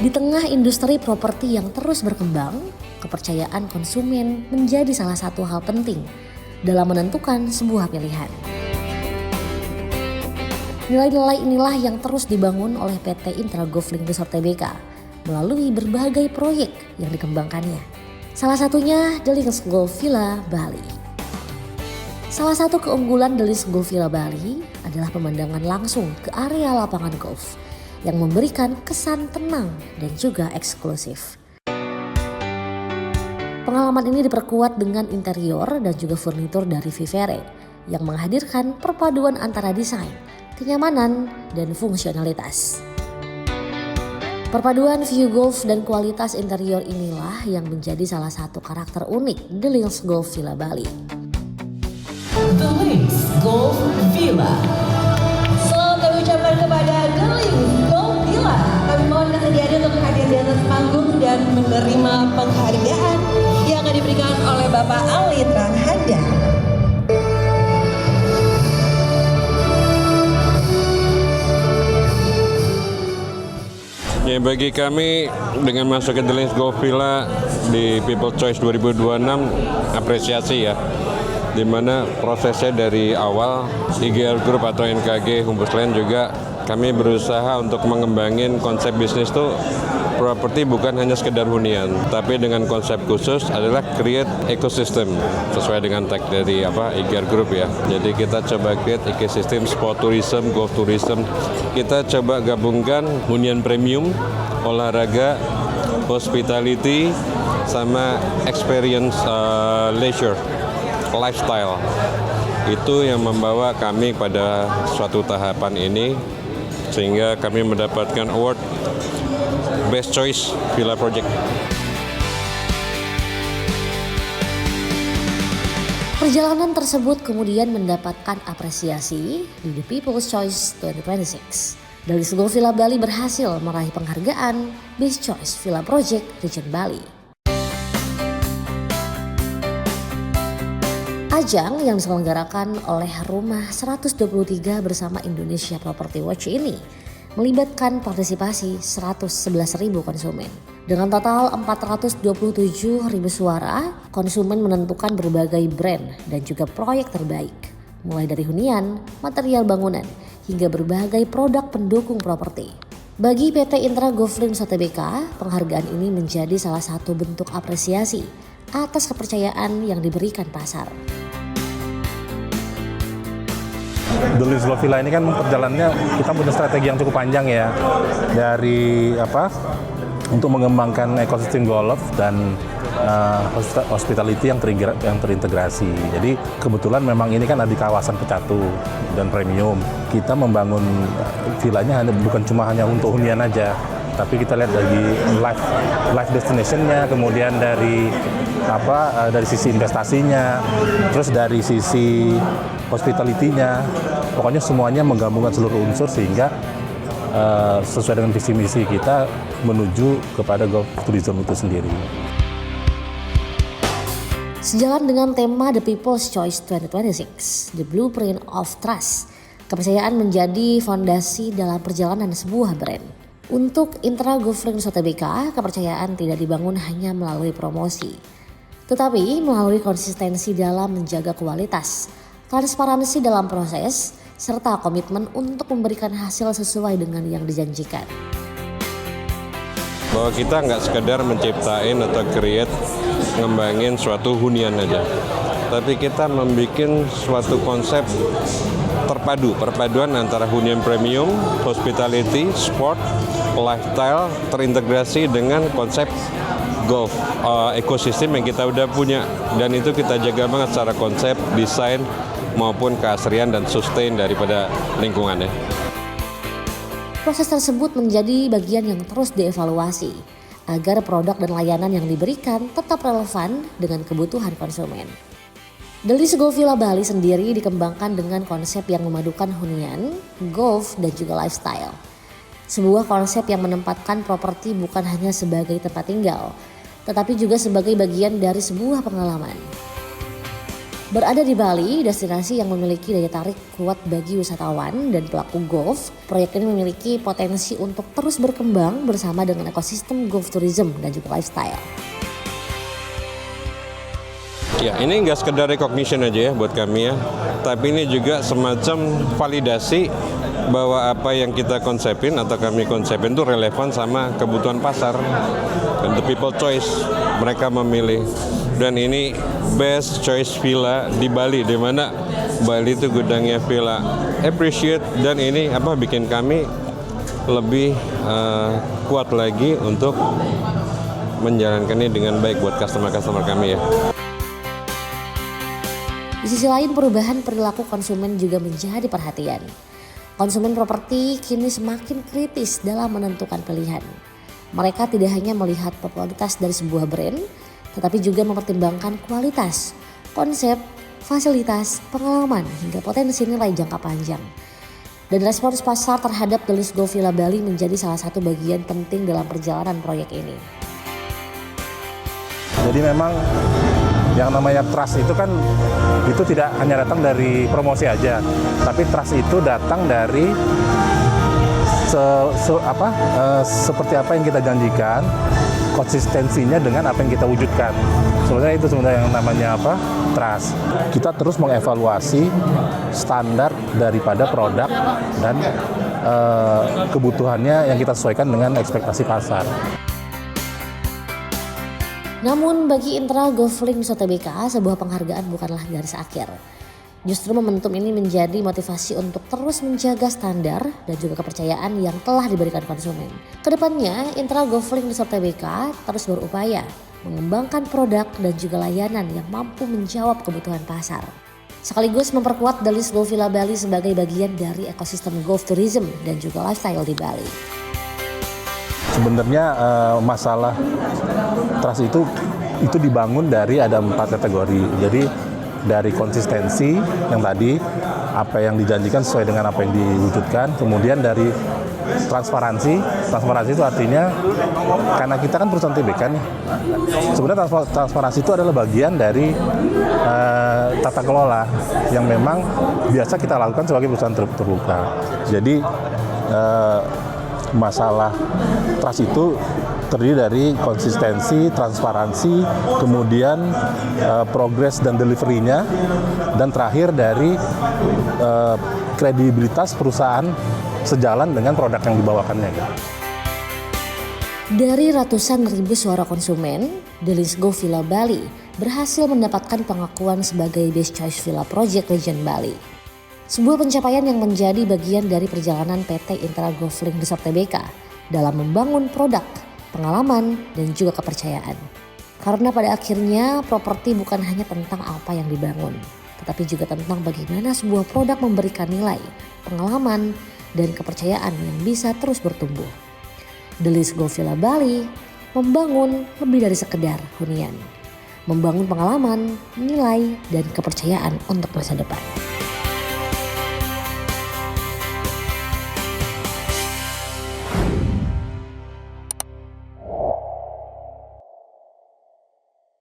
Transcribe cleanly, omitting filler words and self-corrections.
Di tengah industri properti yang terus berkembang, kepercayaan konsumen menjadi salah satu hal penting dalam menentukan sebuah pilihan. Nilai-nilai inilah yang terus dibangun oleh PT Intragolf Link Resort Tbk melalui berbagai proyek yang dikembangkannya. Salah satunya The Links Golf Villa Bali. Salah satu keunggulan The Links Golf Villa Bali adalah pemandangan langsung ke area lapangan golf yang memberikan kesan tenang dan juga eksklusif. Pengalaman ini diperkuat dengan interior dan juga furnitur dari Vivere yang menghadirkan perpaduan antara desain, kenyamanan, dan fungsionalitas. Perpaduan view golf dan kualitas interior inilah yang menjadi salah satu karakter unik The Links Golf Villa Bali. The Links Golf Villa. Selamat kami ucapkan kepada The Links Golf Villa. Kami mohon kesediaannya untuk hadir di atas panggung dan menerima penghargaan yang akan diberikan oleh Bapak Ali Tranghanda. Ya, bagi kami dengan masuk ke The Links Golf Villa di People Choice 2026 apresiasi ya, di mana prosesnya dari awal IGL Group atau NKG Humbusland juga kami berusaha untuk mengembangin konsep bisnis tuh properti bukan hanya sekedar hunian, tapi dengan konsep khusus adalah create ecosystem sesuai dengan tag dari IGL Group ya. Jadi kita coba create ecosystem sport tourism, golf tourism. Kita coba gabungkan hunian premium, olahraga, hospitality, sama experience leisure, lifestyle. Itu yang membawa kami pada suatu tahapan ini sehingga kami mendapatkan award Best Choice Villa Project. Perjalanan tersebut kemudian mendapatkan apresiasi di The People's Choice 2026. The Links Golf Villa Bali berhasil meraih penghargaan Best Choice Villa Project Region Bali. Ajang yang diselenggarakan oleh Rumah 123 bersama Indonesia Property Watch ini melibatkan partisipasi 111.000 konsumen. Dengan total 427.000 suara, konsumen menentukan berbagai brand dan juga proyek terbaik, mulai dari hunian, material bangunan, hingga berbagai produk pendukung properti. Bagi PT Intragolf Link Resort Tbk, penghargaan ini menjadi salah satu bentuk apresiasi atas kepercayaan yang diberikan pasar. The Links Golf Villa ini kan perjalanannya kita punya strategi yang cukup panjang ya, dari untuk mengembangkan ekosistem golf dan hospitality yang terintegrasi. Jadi kebetulan memang ini kan ada di kawasan Pecatu dan premium. Kita membangun villanya bukan cuma hanya untuk hunian aja, tapi kita lihat dari life destination-nya, kemudian dari sisi investasinya, terus dari sisi hospitality-nya. Pokoknya semuanya menggabungkan seluruh unsur sehingga sesuai dengan visi misi kita menuju kepada golf tourism itu sendiri. Sejalan dengan tema The People's Choice 2026, The Blueprint of Trust, kepercayaan menjadi fondasi dalam perjalanan sebuah brand. Untuk Intragolf Link Resort Tbk, kepercayaan tidak dibangun hanya melalui promosi, tetapi melalui konsistensi dalam menjaga kualitas, transparansi dalam proses, serta komitmen untuk memberikan hasil sesuai dengan yang dijanjikan. Bahwa kita nggak sekedar menciptain atau create, ngembangin suatu hunian aja, tapi kita membuat suatu konsep perpaduan antara hunian premium, hospitality, sport, lifestyle, terintegrasi dengan konsep golf ekosistem yang kita udah punya, dan itu kita jaga banget secara konsep, desain, maupun keasrian dan sustain daripada lingkungannya. Proses tersebut menjadi bagian yang terus dievaluasi agar produk dan layanan yang diberikan tetap relevan dengan kebutuhan konsumen. The Links Golf Villa Bali sendiri dikembangkan dengan konsep yang memadukan hunian, golf, dan juga lifestyle. Sebuah konsep yang menempatkan properti bukan hanya sebagai tempat tinggal, tetapi juga sebagai bagian dari sebuah pengalaman. Berada di Bali, destinasi yang memiliki daya tarik kuat bagi wisatawan dan pelaku golf, proyek ini memiliki potensi untuk terus berkembang bersama dengan ekosistem golf tourism dan juga lifestyle. Ya, ini nggak sekedar recognition aja ya buat kami ya, tapi ini juga semacam validasi bahwa apa yang kita konsepin atau kami konsepin itu relevan sama kebutuhan pasar. And the people choice, mereka memilih. Dan ini best choice villa di Bali, di mana Bali itu gudangnya villa. Appreciate, dan ini bikin kami lebih kuat lagi untuk menjalankannya dengan baik buat customer-customer kami ya. Di sisi lain, perubahan perilaku konsumen juga menjadi perhatian. Konsumen properti kini semakin kritis dalam menentukan pilihan. Mereka tidak hanya melihat popularitas dari sebuah brand, tetapi juga mempertimbangkan kualitas, konsep, fasilitas, pengalaman, hingga potensi nilai jangka panjang. Dan respons pasar terhadap The List Golf Villa Bali menjadi salah satu bagian penting dalam perjalanan proyek ini. Jadi memang yang namanya trust itu kan itu tidak hanya datang dari promosi aja, tapi trust itu datang dari seperti apa yang kita janjikan, konsistensinya dengan apa yang kita wujudkan. Sebenarnya itu yang namanya trust. Kita terus mengevaluasi standar daripada produk dan kebutuhannya yang kita sesuaikan dengan ekspektasi pasar. Namun bagi Intra Golf Link Nusa Tbk, sebuah penghargaan bukanlah garis akhir. Justru momentum ini menjadi motivasi untuk terus menjaga standar dan juga kepercayaan yang telah diberikan konsumen. Kedepannya, Intra Golf Link Nusa Tbk terus berupaya mengembangkan produk dan juga layanan yang mampu menjawab kebutuhan pasar. Sekaligus memperkuat The List Golf Villa Bali sebagai bagian dari ekosistem golf tourism dan juga lifestyle di Bali. Sebenarnya masalah trust itu dibangun dari ada 4 kategori. Jadi dari konsistensi yang tadi, apa yang dijanjikan sesuai dengan apa yang diwujudkan. Kemudian dari transparansi itu artinya karena kita kan perusahaan TBK nih. Sebenarnya transparansi itu adalah bagian dari tata kelola yang memang biasa kita lakukan sebagai perusahaan terbuka. Jadi masalah trust itu terdiri dari konsistensi, transparansi, kemudian progres dan delivery-nya, dan terakhir dari kredibilitas perusahaan sejalan dengan produk yang dibawakannya. Dari ratusan ribu suara konsumen, The List Golf Villa Bali berhasil mendapatkan pengakuan sebagai Best Choice Villa Project Region Bali. Sebuah pencapaian yang menjadi bagian dari perjalanan PT Intra Golf Link Nusa Tbk dalam membangun produk, pengalaman, dan juga kepercayaan. Karena pada akhirnya properti bukan hanya tentang apa yang dibangun, tetapi juga tentang bagaimana sebuah produk memberikan nilai, pengalaman, dan kepercayaan yang bisa terus bertumbuh. The List Golf Villa Bali membangun lebih dari sekedar hunian, membangun pengalaman, nilai, dan kepercayaan untuk masa depan.